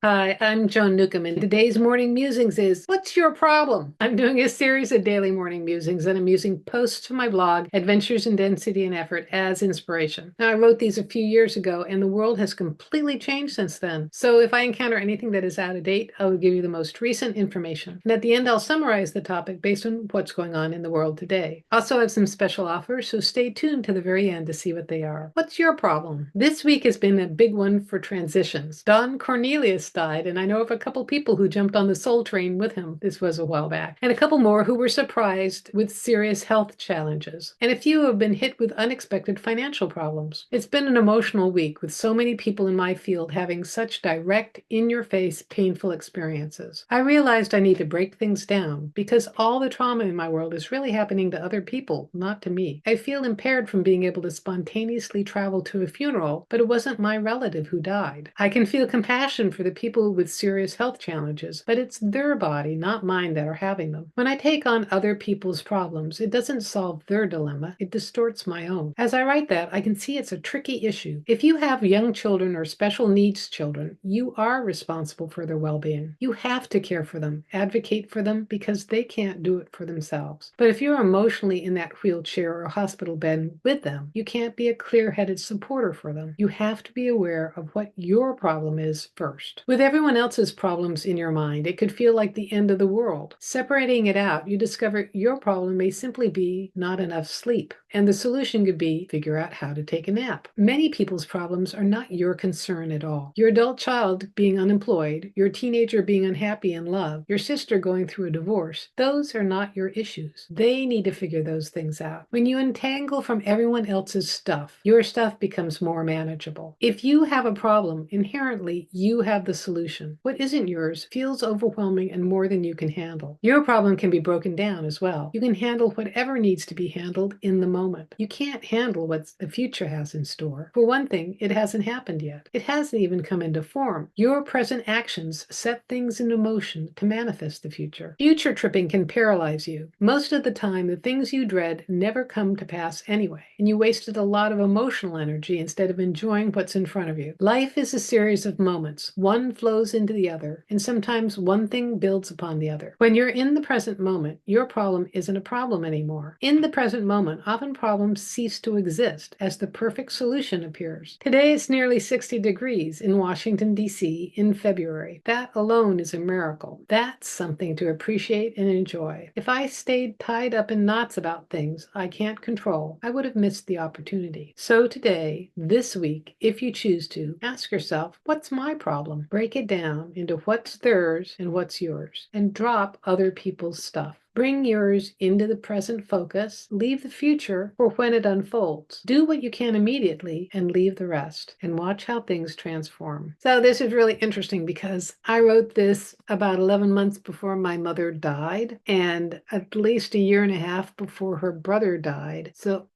Hi, I'm Joan Newcomb, and today's morning musings is What's Your Problem? I'm doing a series of daily morning musings, and I'm using posts to my blog, Adventures in Density and Effort, as inspiration. Now, I wrote these a few years ago, and the world has completely changed since then. So if I encounter anything that is out of date, I will give you the most recent information. And at the end, I'll summarize the topic based on what's going on in the world today. Also, I have some special offers, so stay tuned to the very end to see what they are. What's your problem? This week has been a big one for transitions. Don Cornelius died, and I know of a couple people who jumped on the Soul Train with him. This was a while back. And a couple more who were surprised with serious health challenges. And a few have been hit with unexpected financial problems. It's been an emotional week with so many people in my field having such direct, in-your-face, painful experiences. I realized I need to break things down because all the trauma in my world is really happening to other people, not to me. I feel impaired from being able to spontaneously travel to a funeral, but it wasn't my relative who died. I can feel compassion for the people with serious health challenges, but it's their body, not mine, that are having them. When I take on other people's problems, it doesn't solve their dilemma, it distorts my own. As I write that, I can see it's a tricky issue. If you have young children or special needs children, you are responsible for their well-being. You have to care for them, advocate for them, because they can't do it for themselves. But if you're emotionally in that wheelchair or hospital bed with them, you can't be a clear-headed supporter for them. You have to be aware of what your problem is first. With everyone else's problems in your mind, it could feel like the end of the world. Separating it out, you discover your problem may simply be not enough sleep. And the solution could be figure out how to take a nap. Many people's problems are not your concern at all. Your adult child being unemployed, your teenager being unhappy in love, your sister going through a divorce, those are not your issues. They need to figure those things out. When you entangle from everyone else's stuff, your stuff becomes more manageable. If you have a problem, inherently you have the solution. What isn't yours feels overwhelming and more than you can handle. Your problem can be broken down as well. You can handle whatever needs to be handled in the moment. You can't handle what the future has in store. For one thing, it hasn't happened yet. It hasn't even come into form. Your present actions set things into motion to manifest the future. Future tripping can paralyze you. Most of the time, the things you dread never come to pass anyway, and you wasted a lot of emotional energy instead of enjoying what's in front of you. Life is a series of moments. One flows into the other, and sometimes one thing builds upon the other. When you're in the present moment, your problem isn't a problem anymore. In the present moment, often problems cease to exist as the perfect solution appears. Today it's nearly 60 degrees in Washington, D.C. in February. That alone is a miracle. That's something to appreciate and enjoy. If I stayed tied up in knots about things I can't control, I would have missed the opportunity. So today, this week, if you choose to, ask yourself, what's my problem? Break it down into what's theirs and what's yours, and drop other people's stuff. Bring yours into the present focus. Leave the future for when it unfolds. Do what you can immediately and leave the rest, and watch how things transform. So this is really interesting because I wrote this about 11 months before my mother died and at least a year and a half before her brother died. So,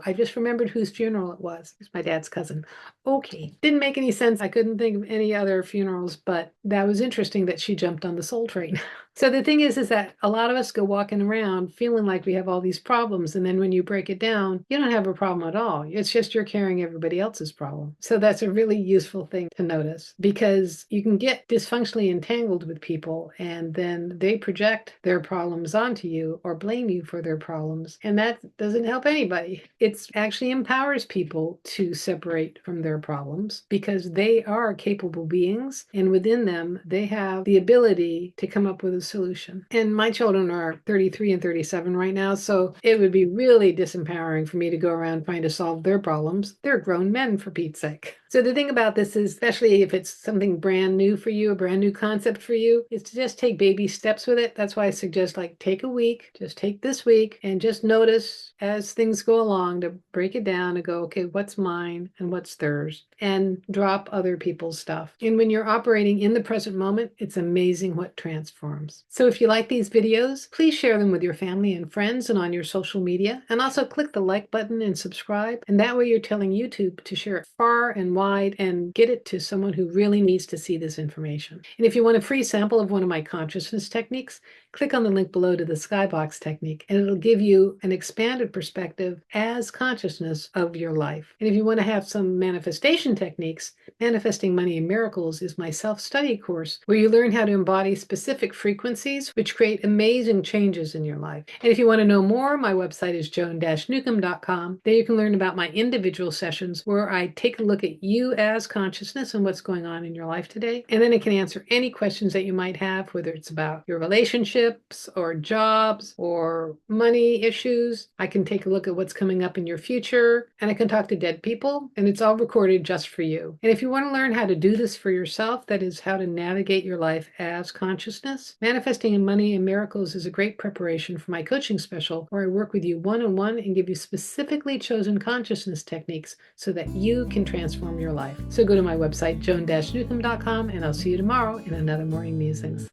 I just remembered whose funeral it was. It's my dad's cousin. Okay, didn't make any sense. I couldn't think of any other funerals, but that was interesting that she jumped on the Soul Train. So the thing is that a lot of us go walking around feeling like we have all these problems. And then when you break it down, you don't have a problem at all. It's just you're carrying everybody else's problem. So that's a really useful thing to notice because you can get dysfunctionally entangled with people and then they project their problems onto you or blame you for their problems. And that doesn't help anybody. It actually empowers people to separate from their problems because they are capable beings. And within them, they have the ability to come up with a solution. And my children are 33 and 37 right now, so it would be really disempowering for me to go around trying to solve their problems. They're grown men, for Pete's sake. So the thing about this is, especially if it's something brand new for you, a brand new concept for you, is to just take baby steps with it. That's why I suggest take a week, just take this week and just notice as things go along to break it down and go, okay, what's mine and what's theirs, and drop other people's stuff. And when you're operating in the present moment, it's amazing what transforms. So if you like these videos, please share them with your family and friends and on your social media, and also click the like button and subscribe. And that way you're telling YouTube to share it far and wide and get it to someone who really needs to see this information. And if you want a free sample of one of my consciousness techniques, click on the link below to the skybox technique, and it'll give you an expanded perspective as consciousness of your life. And if you want to have some manifestation techniques, Manifesting Money and Miracles is my self-study course where you learn how to embody specific frequencies which create amazing changes in your life. And if you want to know more, my website is joan-newcomb.com. There you can learn about my individual sessions where I take a look at you as consciousness and what's going on in your life today. And then I can answer any questions that you might have, whether it's about your relationships or jobs or money issues. I can take a look at what's coming up in your future, and I can talk to dead people, and it's all recorded just for you. And if you want to learn how to do this for yourself, that is how to navigate your life as consciousness, Manifesting Money and Miracles is a great preparation for my coaching special where I work with you one-on-one and give you specifically chosen consciousness techniques so that you can transform your life. So go to my website, joan-newcomb.com, and I'll see you tomorrow in another Morning Musings.